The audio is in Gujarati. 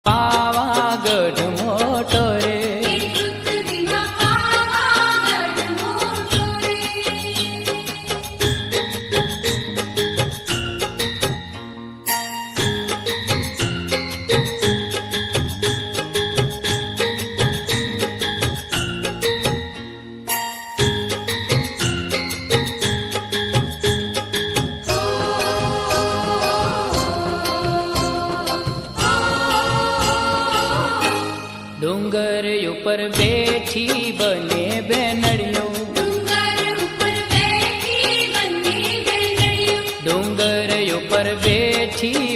પાવાગઢ મોટો રે, ડુંગર ઉપર બેઠી બને બેનડીઓ, ડુંગર ઉપર બેઠી